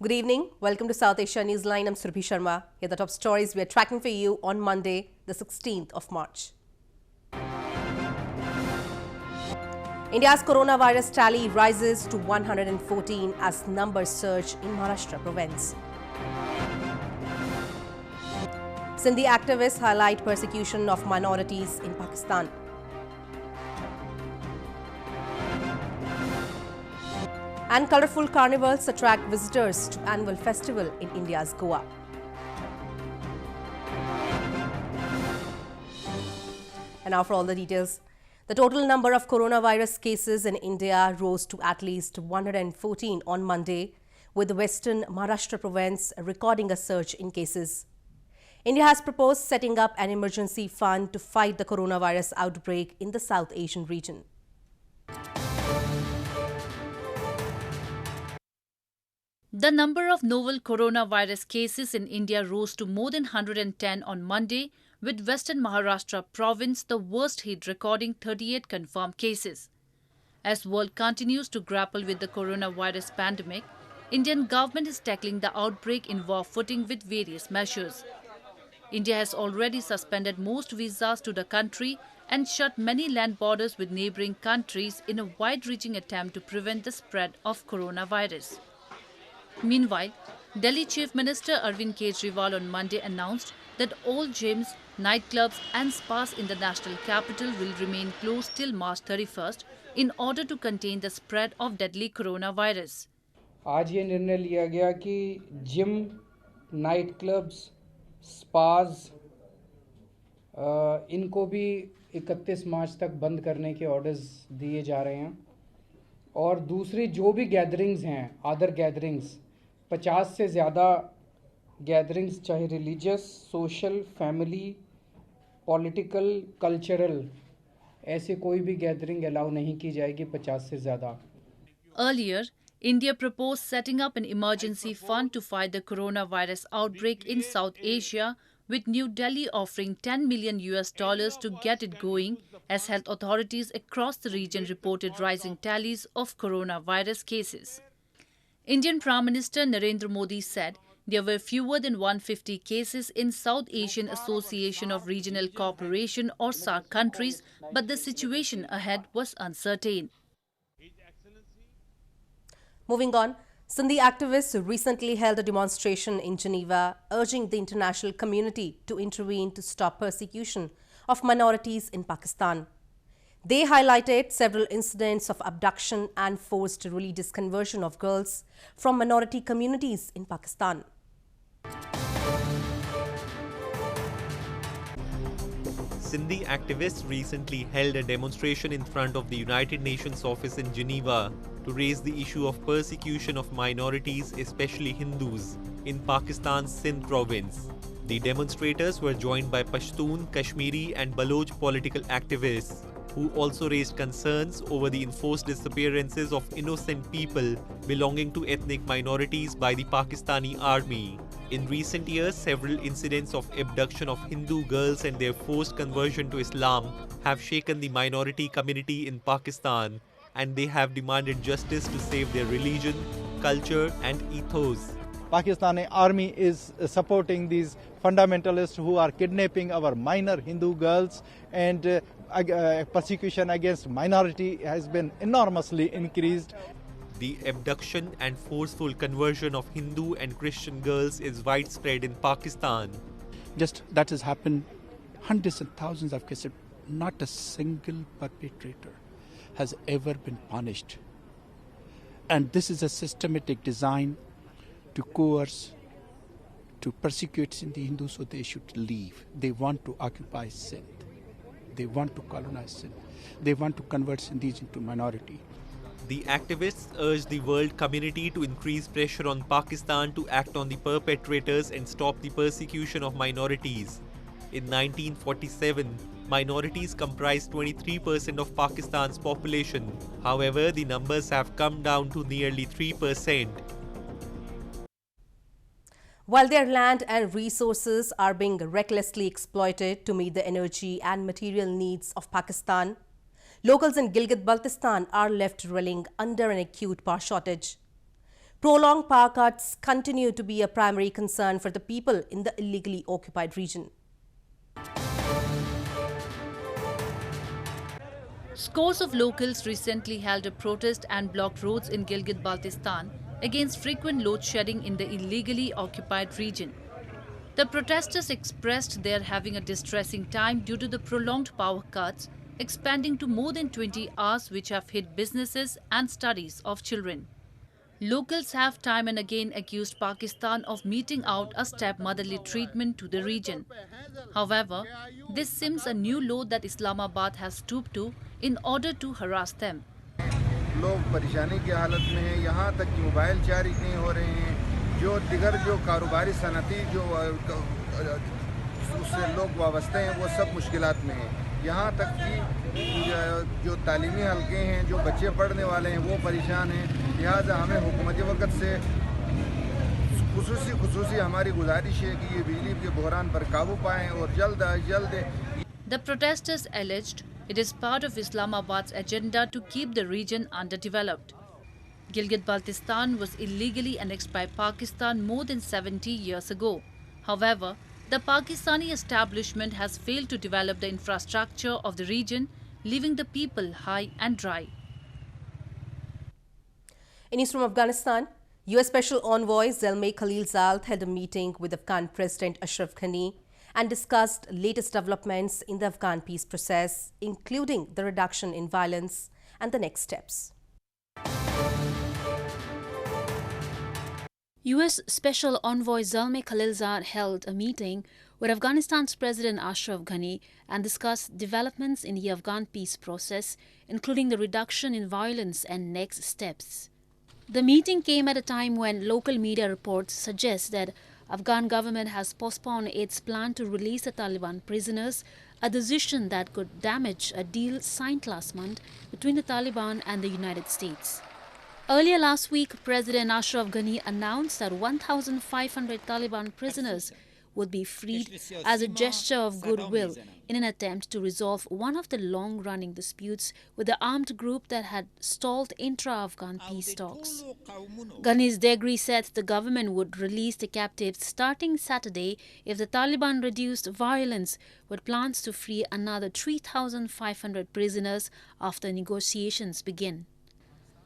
Good evening. Welcome to South Asia Newsline. I'm Surbhi Sharma. Here are the top stories we are tracking for you on Monday, the 16th of March. India's coronavirus tally rises to 114 as numbers surge in Maharashtra province. Sindhi activists highlight persecution of minorities in Pakistan. And colourful carnivals attract visitors to annual festival in India's Goa. And now for all the details. The total number of coronavirus cases in India rose to at least 114 on Monday, with the western Maharashtra province recording a surge in cases. India has proposed setting up an emergency fund to fight the coronavirus outbreak in the South Asian region. The number of novel coronavirus cases in India rose to more than 110 on Monday, with Western Maharashtra province the worst hit, recording 38 confirmed cases. As world continues to grapple with the coronavirus pandemic, Indian government is tackling the outbreak in war footing with various measures. India has already suspended most visas to the country and shut many land borders with neighbouring countries in a wide-reaching attempt to prevent the spread of coronavirus. Meanwhile, Delhi Chief Minister Arvind Kejriwal on Monday announced that all gyms, nightclubs and spas in the national capital will remain closed till March 31st in order to contain the spread of deadly coronavirus. आज ये निर्णय लिया गया कि gym, night clubs, spas इनको भी 31 मार्च तक बंद करने के ऑर्डर्स दिए जा रहे हैं और दूसरी जो भी गैदरिंग्स हैं, अदर गैदरिंग्स 50 से ज़्यादा गैदरिंग्स, चाहे religious, social, family, political, cultural, ऐसे कोई भी गैदरिंग अलाउ नहीं की जाएगी 50 से ज़्यादा. Earlier, India proposed setting up an emergency fund to fight the coronavirus outbreak in South Asia, with New Delhi offering $10 million to get it going, as health authorities across the region reported rising tallies of coronavirus cases. Indian Prime Minister Narendra Modi said there were fewer than 150 cases in South Asian Association of Regional Cooperation or SAARC countries, but the situation ahead was uncertain. Moving on, Sindhi activists recently held a demonstration in Geneva urging the international community to intervene to stop persecution of minorities in Pakistan. They highlighted several incidents of abduction and forced religious conversion of girls from minority communities in Pakistan. Sindhi activists recently held a demonstration in front of the United Nations office in Geneva to raise the issue of persecution of minorities, especially Hindus, in Pakistan's Sindh province. The demonstrators were joined by Pashtun, Kashmiri and Baloch political activists, who also raised concerns over the enforced disappearances of innocent people belonging to ethnic minorities by the Pakistani army. In recent years, several incidents of abduction of Hindu girls and their forced conversion to Islam have shaken the minority community in Pakistan, and they have demanded justice to save their religion, culture and ethos. Pakistani army is supporting these fundamentalists who are kidnapping our minor Hindu girls, and persecution against minority has been enormously increased. The abduction and forceful conversion of Hindu and Christian girls is widespread in Pakistan. Just that has happened hundreds and thousands of cases. Not a single perpetrator has ever been punished. And this is a systematic design to coerce, to persecute Sindhi Hindus so they should leave. They want to occupy Sindh. They want to colonize Sindh. They want to convert Sindhis into minority. The activists urge the world community to increase pressure on Pakistan to act on the perpetrators and stop the persecution of minorities. In 1947, minorities comprised 23% of Pakistan's population. However, the numbers have come down to nearly 3%. While their land and resources are being recklessly exploited to meet the energy and material needs of Pakistan, locals in Gilgit-Baltistan are left reeling under an acute power shortage. Prolonged power cuts continue to be a primary concern for the people in the illegally occupied region. Scores of locals recently held a protest and blocked roads in Gilgit-Baltistan against frequent load shedding in the illegally occupied region. The protesters expressed they are having a distressing time due to the prolonged power cuts, expanding to more than 20 hours, which have hit businesses and studies of children. Locals have time and again accused Pakistan of meting out a stepmotherly treatment to the region. However, this seems a new low that Islamabad has stooped to in order to harass them. लोग परेशानी की हालत में हैं, यहाँ तक कि mobile charge नहीं हो रहे हैं, जो दिगर जो कारोबारी सनती जो उससे लोग वाबस्ते हैं वो सब मुश्किलात में हैं, यहाँ तक कि जो तालीमी हलके हैं जो बच्चे पढ़ने वाले हैं वो परेशान हैं। लिहाजा हमें हुकूमती वक़्त से खुसूसी हमारी गुजारिश है कि ये बिजली के बहरान पर काबू पाएँ और जल्द अज जल्द। The protesters alleged it is part of Islamabad's agenda to keep the region underdeveloped. Gilgit-Baltistan was illegally annexed by Pakistan more than 70 years ago. However, the Pakistani establishment has failed to develop the infrastructure of the region, leaving the people high and dry. In east from Afghanistan, US Special Envoy Zalmay Khalilzad held a meeting with Afghan President Ashraf Ghani and discussed latest developments in the Afghan peace process, including the reduction in violence and the next steps. U.S. Special Envoy Zalmay Khalilzad held a meeting with Afghanistan's President Ashraf Ghani and discussed developments in the Afghan peace process, including the reduction in violence and next steps. The meeting came at a time when local media reports suggest that Afghan government has postponed its plan to release the Taliban prisoners, a decision that could damage a deal signed last month between the Taliban and the United States. Earlier last week, President Ashraf Ghani announced that 1,500 Taliban prisoners would be freed as a gesture of goodwill in an attempt to resolve one of the long-running disputes with the armed group that had stalled intra-Afghan peace talks. Ghani's decree said the government would release the captives starting Saturday if the Taliban reduced violence, with plans to free another 3,500 prisoners after negotiations begin.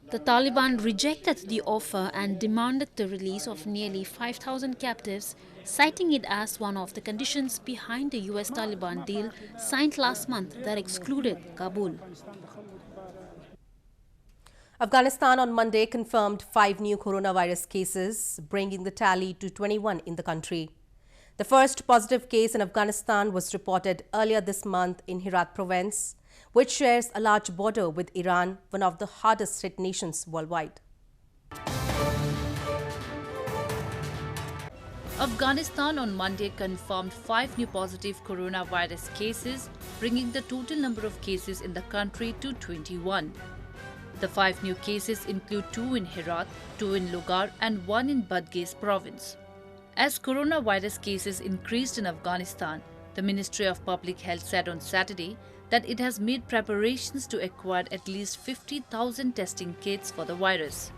The Taliban rejected the offer and demanded the release of nearly 5,000 captives, citing it as one of the conditions behind the US Taliban deal signed last month that excluded Kabul. Afghanistan on Monday confirmed 5 new coronavirus cases, bringing the tally to 21 in the country. The first positive case in Afghanistan was reported earlier this month in Herat province, which shares a large border with Iran, one of the hardest hit nations worldwide. Afghanistan on Monday confirmed 5 new positive coronavirus cases, bringing the total number of cases in the country to 21. The 5 new cases include 2 in Herat, 2 in Logar and 1 in Badghis province. As coronavirus cases increased in Afghanistan, the Ministry of Public Health said on Saturday that it has made preparations to acquire at least 50,000 testing kits for the virus.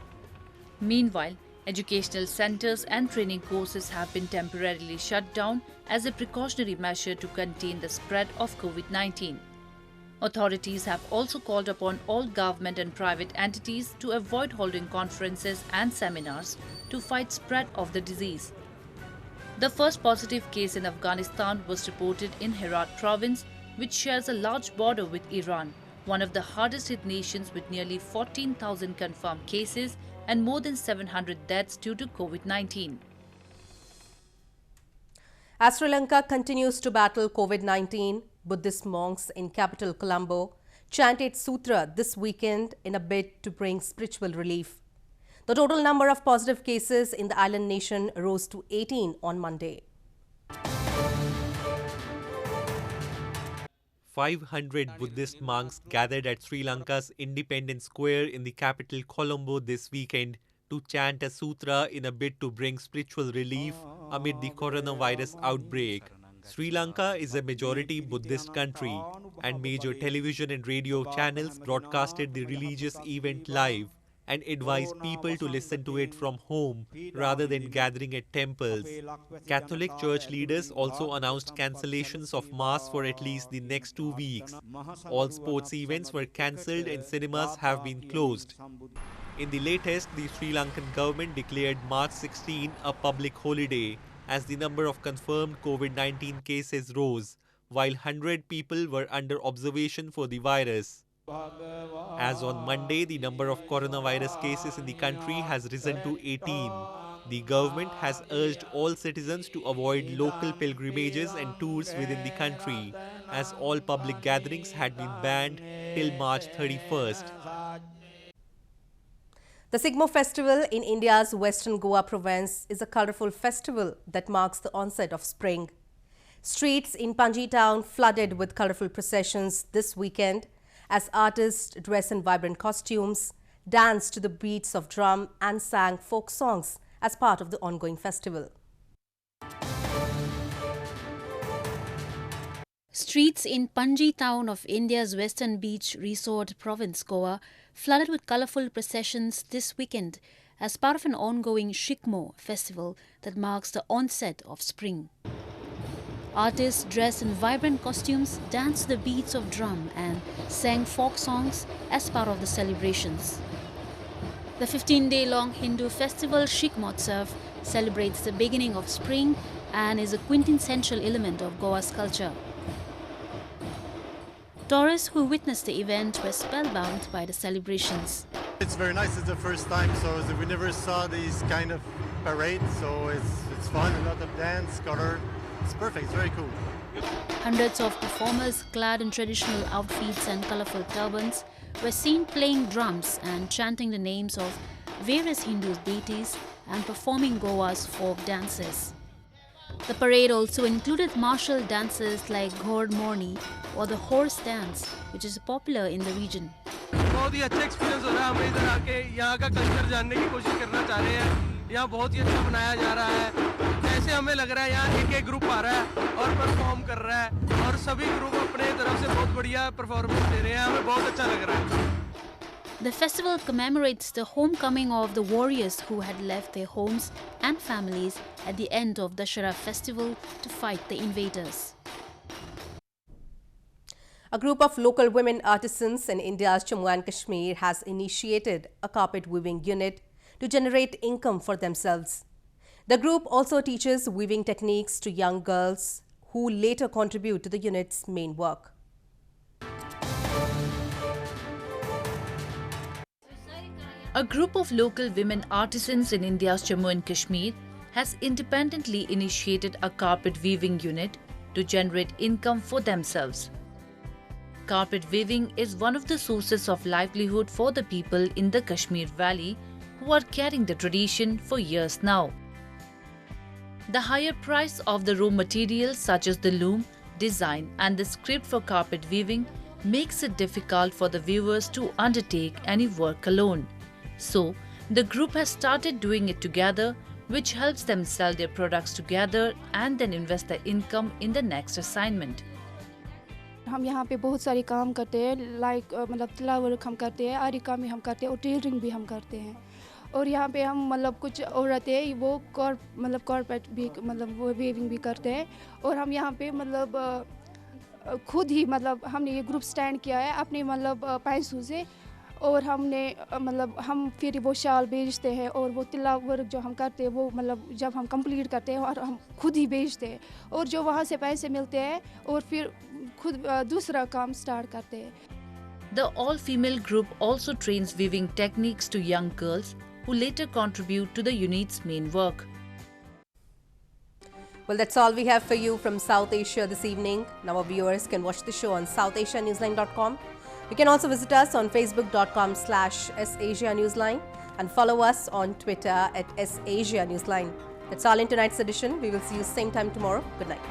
Meanwhile, educational centers and training courses have been temporarily shut down as a precautionary measure to contain the spread of COVID-19. Authorities have also called upon all government and private entities to avoid holding conferences and seminars to fight spread of the disease. The first positive case in Afghanistan was reported in Herat province, which shares a large border with Iran, one of the hardest hit nations with nearly 14,000 confirmed cases and more than 700 deaths due to COVID-19. As Sri Lanka continues to battle COVID-19, Buddhist monks in capital Colombo chanted Sutra this weekend in a bid to bring spiritual relief. The total number of positive cases in the island nation rose to 18 on Monday. 500 Buddhist monks gathered at Sri Lanka's Independence Square in the capital Colombo this weekend to chant a sutra in a bid to bring spiritual relief amid the coronavirus outbreak. Sri Lanka is a majority Buddhist country, and major television and radio channels broadcasted the religious event live, and advised people to listen to it from home rather than gathering at temples. Catholic Church leaders also announced cancellations of Mass for at least the next 2 weeks. All sports events were cancelled and cinemas have been closed. In the latest, the Sri Lankan government declared March 16 a public holiday as the number of confirmed COVID-19 cases rose, while 100 people were under observation for the virus. As on Monday, the number of coronavirus cases in the country has risen to 18. The government has urged all citizens to avoid local pilgrimages and tours within the country, as all public gatherings had been banned till March 31st. The Sigmo festival in India's Western Goa province is a colourful festival that marks the onset of spring. Streets in Panji town flooded with colourful processions this weekend as artists dressed in vibrant costumes, danced to the beats of drum and sang folk songs as part of the ongoing festival. Streets in Panji town of India's Western Beach Resort province, Goa, flooded with colourful processions this weekend as part of an ongoing Sigmo festival that marks the onset of spring. Artists dressed in vibrant costumes danced to the beats of drum and sang folk songs as part of the celebrations. The 15-day-long Hindu festival Sigmotsav celebrates the beginning of spring and is a quintessential element of Goa's culture. Tourists who witnessed the event were spellbound by the celebrations. It's very nice. It's the first time, so we never saw these kind of parades, so it's fun. A lot of dance, color. It's perfect. It's very cool. Hundreds of performers clad in traditional outfits and colourful turbans were seen playing drums and chanting the names of various Hindu deities and performing Goa's folk dances. The parade also included martial dances like Ghod Morni or the horse dance, which is popular in the region. बहुत ही अच्छा experience हो रहा है। हम इधर आके यहाँ का कल्चर जानने की कोशिश करना चाह रहे हैं। यहाँ बहुत ही अच्छा मनाया जा रहा है। जैसे हमें लग रहा है यहाँ एक ग्रुप आ रहा है और परफॉर्म कर रहा है और सभी ग्रुप अपने तरफ से बहुत बढ़िया परफॉर्मेंस दे रहे हैं। हमें बहुत अच्छा लग रहा है। The festival commemorates the homecoming of the warriors who had left their homes and families at the end of the Dashera festival to fight the invaders. A group of local women artisans in India's Jammu and Kashmir has initiated a carpet weaving unit to generate income for themselves. The group also teaches weaving techniques to young girls who later contribute to the unit's main work. A group of local women artisans in India's Jammu and Kashmir has independently initiated a carpet weaving unit to generate income for themselves. Carpet weaving is one of the sources of livelihood for the people in the Kashmir Valley who are carrying the tradition for years now. The higher price of the raw materials such as the loom, design and the script for carpet weaving makes it difficult for the weavers to undertake any work alone. So, the group has started doing it together, which helps them sell their products together and then invest the income in the next assignment. हम यहाँ पे बहुत सारे काम करते हैं like मतलब तिला वर्क हम करते हैं आरी काम भी हम करते हैं और टेलरिंग भी हम करते हैं और यहाँ पे हम मतलब कुछ औरतें वो कॉर्पोरेट भी मतलब वो वेविंग भी करते हैं और हम यहाँ पे मतलब खुद ही मतलब हमने ये ग्रुप स्टैंड किया है अपने मतलब पैसों से और हमने मतलब हम फिर वो शाल बेचते हैं और वो तिला वर्क जो हम करते हैं वो मतलब जब हम कंप्लीट करते हैं और हम खुद ही बेचते हैं और जो वहाँ से पैसे मिलते हैं और फिर खुद दूसरा काम स्टार्ट करते हैं. The all-female group also trains weaving techniques to young girls who later contribute to the unit's main work. Well, that's all we have for you from South Asia this evening. Now our viewers can watch the show on southasianewsline.com. You can also visit us on facebook.com/SAsiaNewsline and follow us on Twitter @SAsiaNewsline. That's all in tonight's edition. We will see you same time tomorrow. Good night.